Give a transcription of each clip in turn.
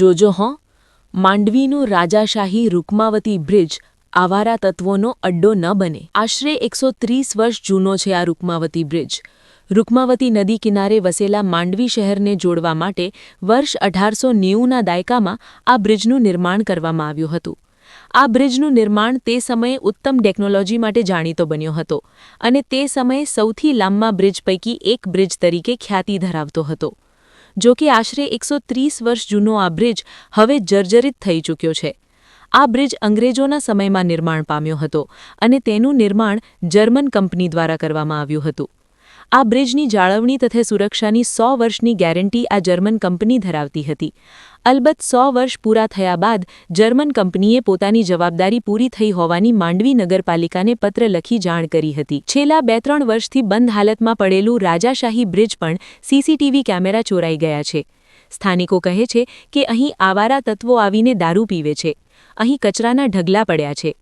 જોજો હો, માંડવીનું રાજાશાહી રૂકમાવતી બ્રિજ આવારા તત્વોનો અડ્ડો ન બને। આશરે 130 વર્ષ જૂનો છે આ રૂકમાવતી બ્રિજ। રૂકમાવતી નદી કિનારે વસેલા માંડવી શહેરને જોડવા માટે વર્ષ 1890ના દાયકામાં આ બ્રિજનું નિર્માણ કરવામાં આવ્યું હતું। આ બ્રિજનું નિર્માણ તે સમયે ઉત્તમ ટેકનોલોજી માટે જાણીતો બન્યો હતો અને તે સમયે સૌથી લાંબા બ્રિજ પૈકી એક બ્રિજ તરીકે ખ્યાતિ ધરાવતો હતો। જો કે આશરે 130 વર્ષ જૂનો આ બ્રિજ હવે જર્જરિત થઈ ચૂક્યો છે। આ બ્રિજ અંગ્રેજોના સમયમાં નિર્માણ પામ્યો હતો અને તેનું નિર્માણ જર્મન કંપની દ્વારા કરવામાં આવ્યું હતું। આ બ્રિજની જાળવણી તથા સુરક્ષાની 100 વર્ષની ગેરંટી આ જર્મન કંપની ધરાવતી હતી। અલબત્ત 100 વર્ષ પૂરા થયા બાદ જર્મન કંપનીએ પોતાની જવાબદારી પૂરી થઈ હોવાની માંડવી નગરપાલિકાને પત્ર લખી જાણ કરી હતી। છેલ્લા 2-3 વર્ષથી બંધ હાલતમાં પડેલું રાજાશાહી બ્રિજ પણ સીસીટીવી કેમેરા ચોરાઈ ગયા છે। સ્થાનિકો કહે છે કે અહીં આવારા તત્વો આવીને દારૂ પીવે છે। અહીં કચરાના ઢગલા પડ્યા છે।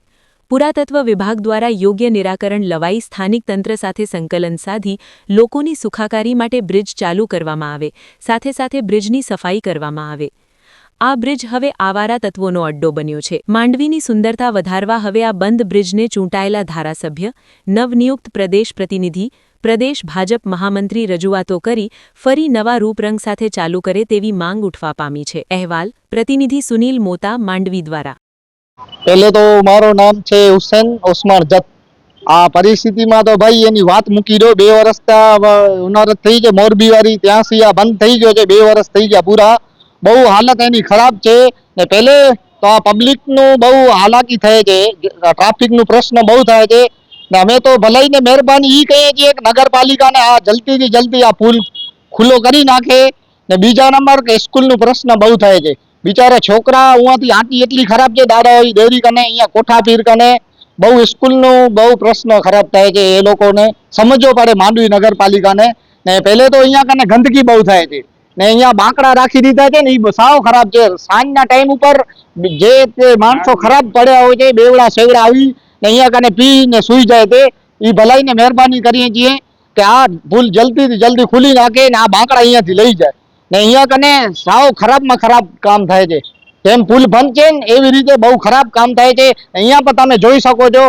પુરાતત્વ વિભાગ દ્વારા યોગ્ય નિરાકરણ લવાઈ સ્થાનિક તંત્ર સાથે સંકલન સાધી લોકોની સુખાકારી માટે બ્રિજ ચાલુ કરવામાં આવે, સાથે સાથે બ્રિજની સફાઈ કરવામાં આવે। આ બ્રિજ હવે આવારા તત્વોનો અડ્ડો બન્યો છે। માંડવીની સુંદરતા વધારવા હવે આ બંધ બ્રિજને ચૂંટાયેલા ધારાસભ્ય, નવનિયુક્ત પ્રદેશ પ્રતિનિધિ, પ્રદેશ ભાજપ મહામંત્રી રજૂઆતો કરી ફરી નવા રૂપરંગ સાથે ચાલુ કરે તેવી માંગ ઉઠવા પામી છે। અહેવાલ પ્રતિનિધિ સુનિલ મોતા, માંડવી દ્વારા। पहले तो मारो नाम છે હુસેન ઓસમાન જત। આ પરિસ્થિતિમાં તો ભાઈ એની વાત મૂકી દો। 2 વર્ષ ઉનાળત થઈ છે મોરબી વાળી, ત્યાંથી આ બંધ થઈ ગયો છે। 2 વર્ષ થઈ ગયા પૂરા। બહુ હાલત એની ખરાબ છે ને પહેલે તો આ પબ્લિકનું બહુ હાલાકી થાય છે, ટ્રાફિકનું પ્રશ્ન બહુ થાય છે ને અમે તો ભલાઈને મહેરબાની એ કહીએ છીએ કે નગરપાલિકાને આ જલ્દીથી જલ્દી આ પુલ ખુલ્લો કરી નાખે ને બીજા નંબર કે સ્કૂલનું પ્રશ્ન બહુ થાય છે। બિચારા છોકરા અહીંયાથી આંટી એટલી ખરાબ છે, દાદાઓની ડેરી કને અહીંયા કોઠાપીર કને બહુ સ્કૂલનું બહુ પ્રશ્ન ખરાબ થાય છે। એ લોકોને સમજવો પડે માંડવી નગરપાલિકાને ને પહેલે તો અહીંયા કને ગંદકી બહુ થાય છે ને અહીંયા બાંકડા રાખી દીધા છે ને એ સાવ ખરાબ છે। સાંજના ટાઈમ ઉપર જે તે માણસો ખરાબ પડ્યા હોય છે, બેવડા સેવડા આવી ને અહીંયા કને પી ને સૂઈ જાય છે। એ ભલાઈને મહેરબાની કરીએ છીએ કે આ પુલ જલ્દીથી જલ્દી ખુલી નાખે ને આ બાંકડા અહીંયાથી લઈ જાય ને અહીંયા કને સાવ ખરાબમાં ખરાબ કામ થાય છે। જેમ પુલ બંધ છે ને એવી રીતે બહુ ખરાબ કામ થાય છે। અહીંયા પણ તમે જોઈ શકો છો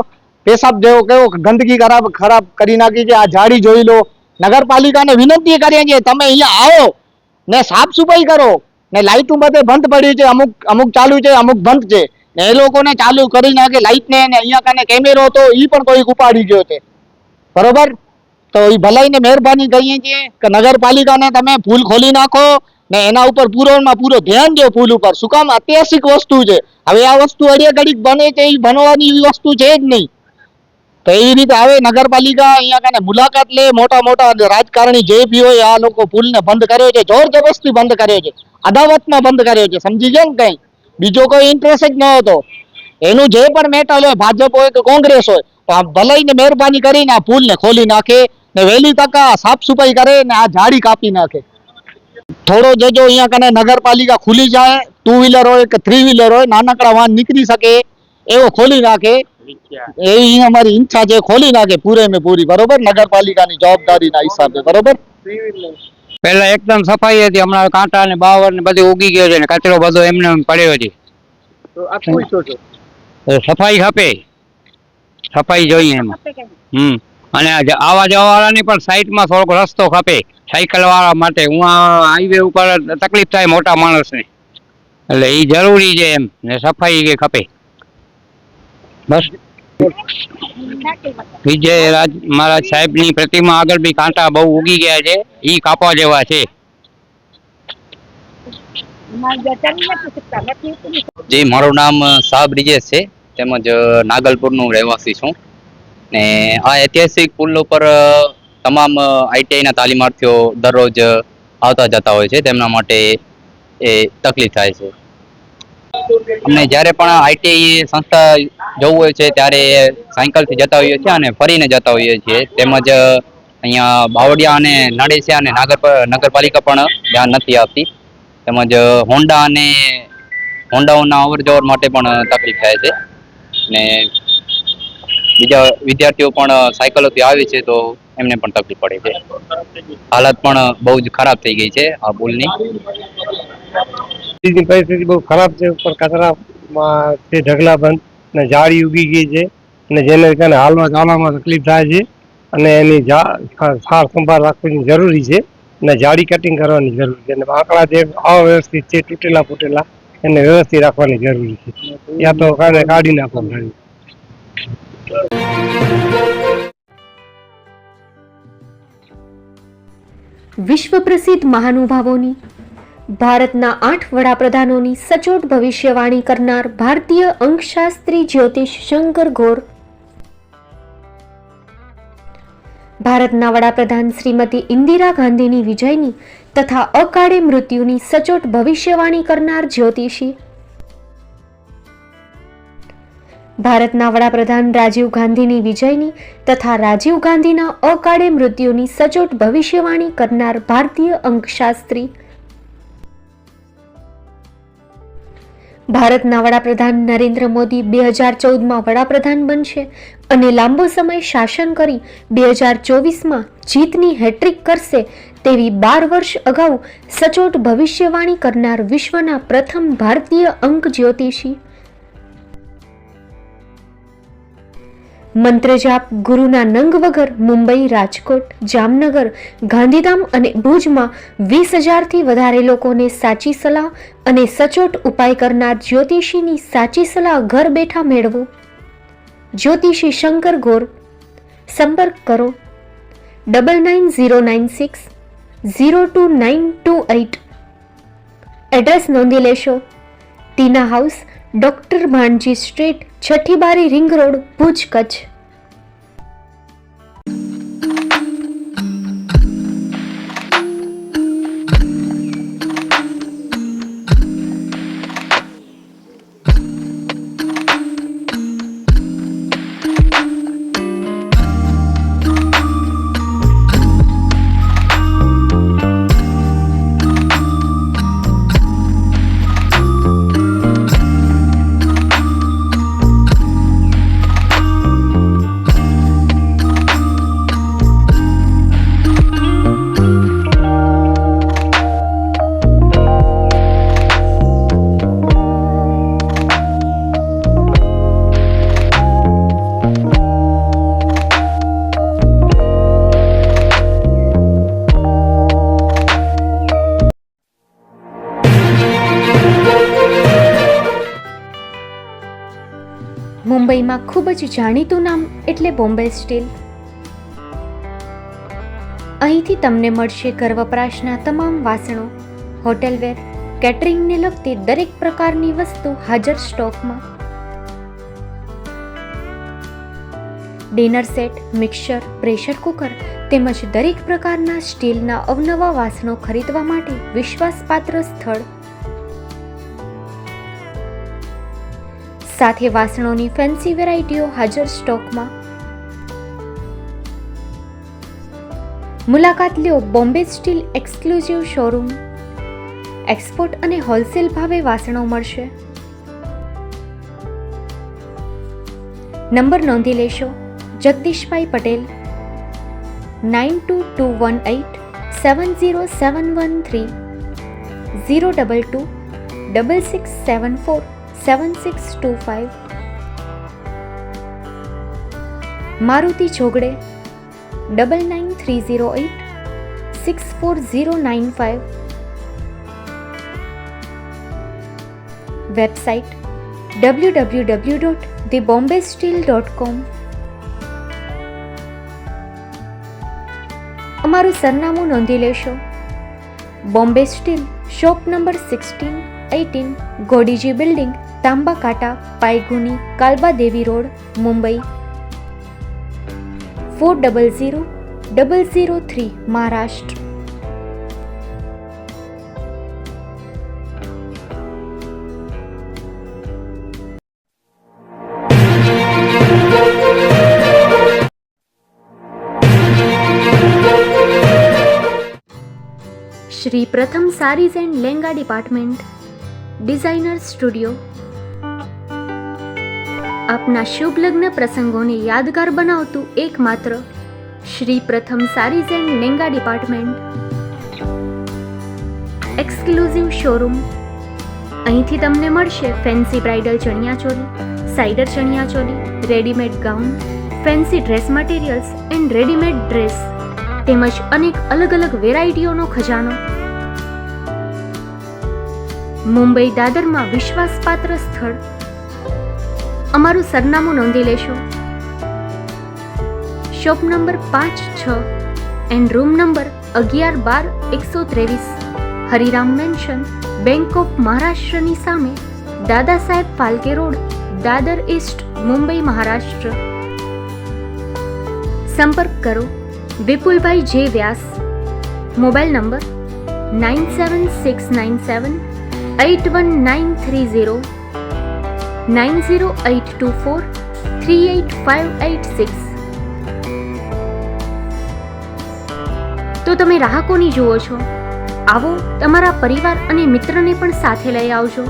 પેશાબ જેવો કેવો ગંદકી ખરાબ કરી નાખી છે। આ જાડી જોઈ લો। નગરપાલિકાને વિનંતી કરીએ છીએ તમે અહીંયા આવો ને સાફ સફાઈ કરો ને લાઇટું બધે બંધ પડી છે, અમુક ચાલુ છે, અમુક બંધ છે ને એ લોકોને ચાલુ કરી નાખે લાઇટને ને અહીંયા કને કેમેરો તો એ પણ કોઈક ઉપાડી ગયો છે, બરોબર। તો એ ભલાઈને મહેરબાની કરીએ છીએ કે નગરપાલિકાને તમે પુલ ખોલી નાખો ને એના ઉપર પૂરોમાં પૂરો ધ્યાન દો પુલ ઉપર। શું કામ? ઐતિહાસિક વસ્તુ છે। હવે આ વસ્તુ અડિયા ઘડીક બને છે એ બનવાની એવી વસ્તુ છે જ નહીં। તો એવી રીતે આવે નગરપાલિકા અહીંયા કને મુલાકાત લે, મોટા મોટા રાજકારણી જે બી હોય આ લોકો પુલને બંધ કર્યો છે, જોર જબરસ્તી બંધ કર્યો છે, અદાવતમાં બંધ કર્યો છે, સમજી ગયા ને? કંઈ બીજો કોઈ ઇન્ટરેસ્ટ જ ન હતો। એનું જે પણ મેટર હોય, ભાજપ હોય કે કોંગ્રેસ હોય, તો આ ભલાઈને મહેરબાની કરીને આ પુલને ખોલી નાખે ને વહેલી તક સાફ સફાઈ કરે ને આ ઝાડી કાપી નાખે। થોડો જો અહીંયા કને નગરપાલિકા ખુલી જાય, 2 વ્હીલર હોય કે 3 વ્હીલર હોય, નાનકડા વાહન નીકળી શકે એવો ખોલી નાખે એવી અમારી ઈચ્છા છે। ખોલી નાખે પૂરે મેં પૂરી, બરોબર, નગરપાલિકાની જવાબદારીના હિસાબે, બરોબર। પહેલા એકદમ સફાઈ હતી, હમણાં કાંટા ને બાવર ને બધું ઉગી ગયો છે ને કચરો બધો એમને પડ્યો છે। તો આપ શું ઈચ્છો છો? સફાઈ ખપે, સફાઈ જોઈએ એમ। અને આવા જવા વાળાની પણ સાઈડમાં થોડોક રસ્તો ખપે સાયકલ વાળા માટે। હું હાઈવે ઉપર તકલીફ થાય મોટા માણસને, એટલે એ જરૂરી છે એમ ને સફાઈ ખપે, બસ। વિજય મહારાજ સાહેબની પ્રતિમા આગળ બી કાંટા બહુ ઉગી ગયા છે, એ કાપવા જેવા છે। જી, મારું નામ શાહ બ્રિજેશ છે, તેમજ નાગલપુરનું રહેવાસી છું ને આ ઐતિહાસિક પુલ ઉપર તમામ આઈટીઆઈના તાલીમાર્થીઓ દરરોજ આવતા જતા હોય છે, તેમના માટે એ તકલીફ થાય છે। અમને જ્યારે પણ આઈટીઆઈ સંસ્થા જવું હોય છે ત્યારે સાયકલથી જતા હોઈએ છીએ અને ફરીને જતા હોઈએ છીએ। તેમજ અહીંયા બાવળિયા અને નડેસિયા અને નગરપાલિકા પણ ધ્યાન નથી આપતી, તેમજ હોન્ડાઓના અવર જવર માટે પણ તકલીફ થાય છે ને બીજા વિદ્યાર્થીઓ પણ સાયકલોથી આવે છે તો એમને પણ તકલીફ પડે છે। હાલત પણ બહુ જ ખરાબ થઈ ગઈ છે આ પુલની। ની પરિસ્થિતિ બહુ ખરાબ છે. ઉપર કચરામાં તે ઢગલા બંધ અને ઝાડી ઉગી ગઈ છે અને જેને કારણે હાલવા ચાલવામાં તકલીફ થાય છે અને એની સાર સંભાળ રાખવાની જરૂરી છે અને ઝાડી કટિંગ કરવાની જરૂરી છે અને આંકડા જે અવ્યવસ્થિત છે, તૂટેલા ફૂટેલા, એને વ્યવસ્થિત રાખવાની જરૂરી છે. યા તો કાઢી નાખવાનું. વિશ્વ પ્રસિદ્ધ મહાનુભાવોની, ભારતના 8 વડાપ્રધાનોની સચોટ ભવિષ્યવાણી કરનાર ભારતીય અંકશાસ્ત્રી જ્યોતિષ શંકર ગોર, ભારતના વડાપ્રધાન શ્રીમતી ઇન્દિરા ગાંધીની વિજયની તથા અકાળે મૃત્યુની સચોટ ભવિષ્યવાણી કરનાર જ્યોતિષી, ભારતના વડાપ્રધાન રાજીવ ગાંધીની વિજયની તથા રાજીવ ગાંધીના અકાળે મૃત્યુની સચોટ ભવિષ્યવાણી કરનાર ભારતીય અંકશાસ્ત્રી, ભારતના વડાપ્રધાન નરેન્દ્ર મોદી 2014માં વડાપ્રધાન બનશે અને લાંબો સમય શાસન કરી 2024માં જીતની હેટ્રિક કરશે તેવી 12 વર્ષ અગાઉ સચોટ ભવિષ્યવાણી કરનાર વિશ્વના પ્રથમ ભારતીય અંક જ્યોતિષી, મંત્રજાપ ગુરુના નંગ વગર મુંબઈ, રાજકોટ, જામનગર, ગાંધીધામ અને ભુજમાં 20,000થી વધારે લોકોને સાચી સલાહ અને સચોટ ઉપાય કરનાર જ્યોતિષીની સાચી સલાહ ઘર બેઠા મેળવો. જ્યોતિષી શંકર ગોર. સંપર્ક કરો 9909602928. એડ્રેસ નોંધી લેશો. ટીના હાઉસ, ડોક્ટર ભાણજી સ્ટ્રીટ, છઠ્ઠી બારી, રિંગ રોડ, ભુજ, કચ્છ. મુંબઈમાં ખૂબ જ જાણીતું નામ એટલે બોમ્બે સ્ટીલ. અહીંથી તમને મળશે ઘર વપરાશના તમામ વાસણો, હોટેલવેર, કેટરિંગને લગતી દરેક પ્રકારની વસ્તુ હાજર સ્ટોકમાં. Dinner set, mixer, pressure cooker તેમજ દરેક પ્રકારના સ્ટીલના અવનવા વાસણો ખરીદવા માટે વિશ્વાસપાત્ર સ્થળ. સાથે વાસણોની ફેન્સી વેરાયટીઓ હાજર સ્ટોકમાં. મુલાકાત લ્યો Bombay Steel exclusive showroom. Export અને હોલસેલ ભાવે વાસણો મળશે. નંબર નોંધી લેશો. જગદીશભાઈ પટેલ 9221870713 022 6674 7625. મારુતિ જોગડે 9930864095. Website www.thebombasteel.com. અમારું સરનામું નોંધી લેશો. Bombay Steel, shop number 16-18, Godiji building, Tamba Kanta, Pydhonie, Kalbadevi road, Mumbai 400003, Maharashtra. Shri Pratham saris and lenga department, designer studio. આપના શુભ લગ્ન પ્રસંગોને યાદગાર બનાવતું એકમાત્ર Shri Pratham saris and lenga department. Exclusive showroom, અહીંથી તમને મળશે fancy bridal chaniya choli, cider chaniya choli, readymade gown, fancy dress materials and readymade dress તેમજ અનેક અલગ અલગ વેરાયટીઓનો ખજાનો. મુંબઈ દાદરમાં વિશ્વાસપાત્ર સ્થળ. અમારું સરનામું નોંધી લેશો. Shop number 5-6 and room number 11-12-123, Hariram mansion, bank of મહારાષ્ટ્રની સામે, દાદા સાહેબ ફાલ્કે રોડ, દાદર ઈસ્ટ, મુંબઈ, મહારાષ્ટ્ર. સંપર્ક કરો વિપુલભાઈ જે વ્યાસ. Mobile number 9769781930, 9082438586. તો તમે રાહ કોની જુઓ છો? આવો, તમારા પરિવાર અને મિત્રને પણ સાથે લઈ આવજો.